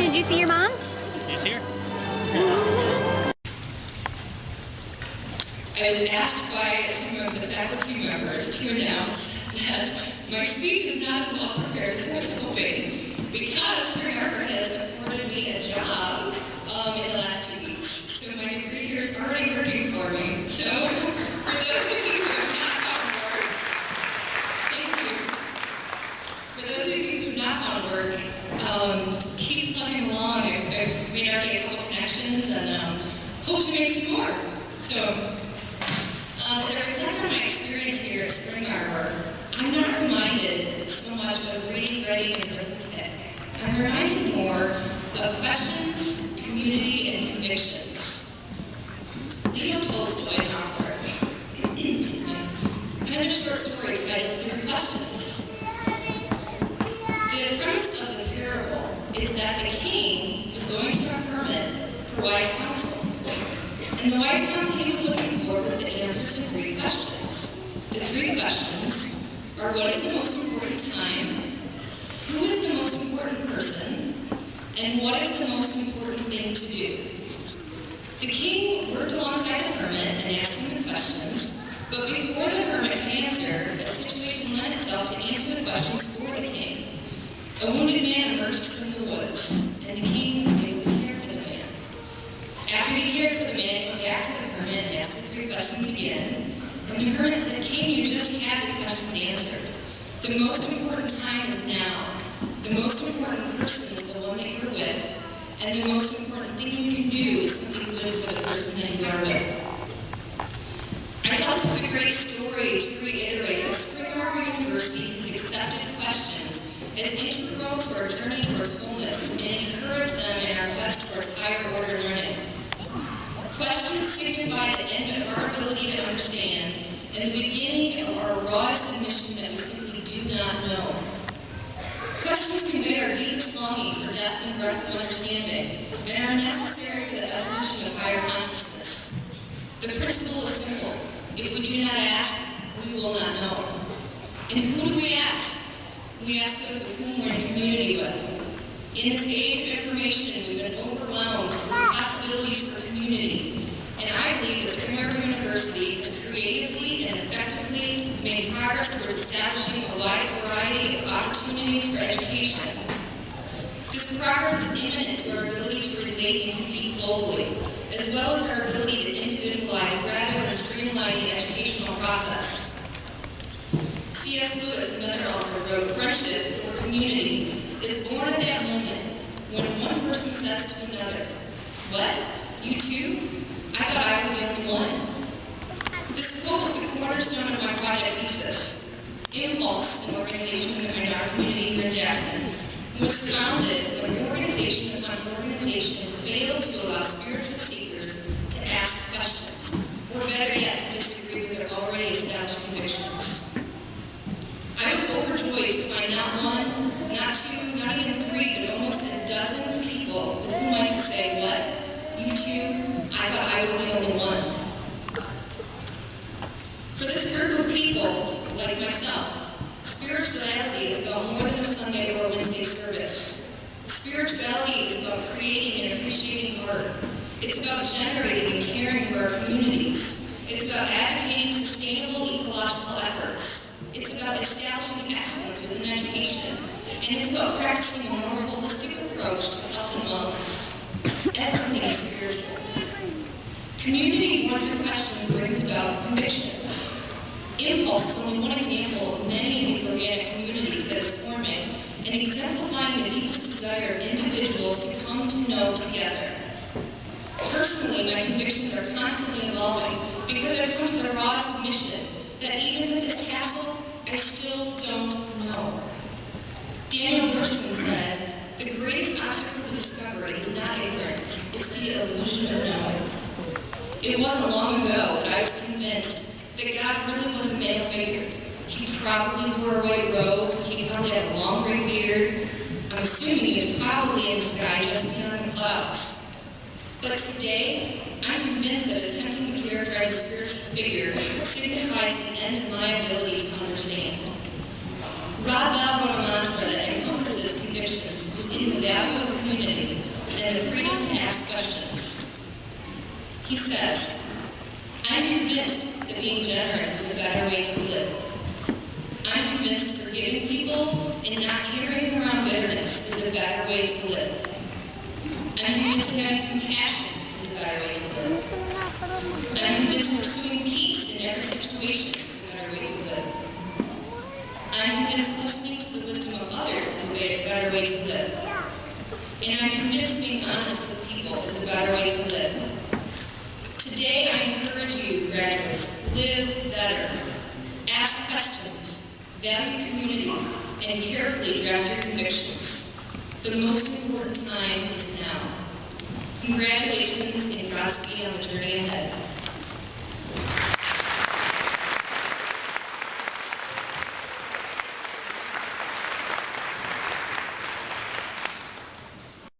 did you see your mom? She's here. I was asked by some of the faculty members to announce that my speech is not as well prepared as I was hoping, because Spring Arbor has afforded me a job in the last 2 weeks. So my degree here is already working for me. So for those of you who have not gone to work, thank you. For those of you who have not gone to work, keep plugging along. I've made already a couple connections and hope to make some more. So as I reflect on my experience here at Spring Arbor, I'm not reminded so much of reading, writing, and arithmetic. I'm reminded more of questions, community, and convictions. Leo Tolstoy, an author, penned a short story titled 3 Questions. The premise of the parable is that the king was going to a hermit for wise counsel. And the wise counsel he was looking for was the answer to 3 questions. The 3 questions are: what is the most important time? Who is the most important person? And what is the most important thing to do? The king worked alongside the hermit and asked him the questions, but before the hermit could answer, a situation lent itself to answer the questions for the king. A wounded man emerged from the woods, and the king was able to care for the man. After he cared for the man, he went back to the hermit and asked the 3 questions again. And the hermit said, "King, you just had the questions answered. The most important time is now. The most important person is the one that you're with. And the most important thing you can do is something good for the person that you are with." I thought this was a great story to reiterate that Spring Arbor University has accepted questions as integral to our journey towards wholeness and encourage them in our quest towards higher order learning. Questions signify the end of our ability to understand and the beginning of our rawest admission that we simply do not know. Questions convey our deepest longing for depth and breadth of understanding and are necessary for the evolution of higher consciousness. The principle is simple: if we do not ask, we will not know. And who do we ask? We ask those with whom we're in community with. In this age of information, we've been overwhelmed with possibilities for community. And I believe that Spring Arbor University has creatively and effectively made progress towards establishing a wide variety of opportunities for education. This progress is imminent to our ability to relate and compete globally, as well as our ability to individualize rather than streamline the educational process. C.S. Lewis, another author, wrote, "Friendship, or community, is born at that moment when one person says to another, 'What? You too? I thought I was the only one.'" This quote is the cornerstone of my project thesis. Impulse, an organization in our community here in Jackson, was founded when organization upon organization failed to allow spiritual seekers to ask questions, or better yet, to disagree with their already established convictions. I was overjoyed to find not 1, not 2, not even 3, but almost a dozen people with whom I could say, "What? You too? I thought I was the only one." For this group of people, like myself, spirituality is about more than a Sunday or a Wednesday service. Spirituality is about creating and appreciating art. It's about generating and caring for our communities. It's about advocating sustainable ecological efforts. It's about establishing excellence within education. And it's about practicing a more holistic approach to health and wellness. Everything is spiritual. Community born through questions brings about convictions. Impulse is only one example of many of these organic communities that is forming and exemplifying the deepest desire of individuals to come to know together. Personally, my convictions are constantly evolving because I've come to the raw submission that even with this tassel, I still don't know. Daniel Gerson said, "The greatest obstacle to discovery is not ignorance, it's the illusion of knowing." It wasn't long ago that I was convinced that God really was a male figure. He probably wore a white robe, he probably had a long gray beard. I'm assuming he was probably in the sky just beyond the clouds. But today, I'm convinced that attempting to characterize a spiritual figure signifies the end of my ability to understand. Rob Bell wrote a mantra that encompasses convictions within the value of community and the freedom to ask questions. He says, I'm convinced that being generous is a better way to live. I'm convinced forgiving people and not carrying around bitterness is a better way to live. I'm convinced having compassion is a better way to live. I'm convinced pursuing peace in every situation is a better way to live. I'm convinced listening to the wisdom of others is a better way to live. And I'm convinced being honest with people is a better way to live. Today, I encourage you, graduates, live better. Ask questions, value community, and carefully draft your convictions. The most important time is now. Congratulations and Godspeed on the journey ahead.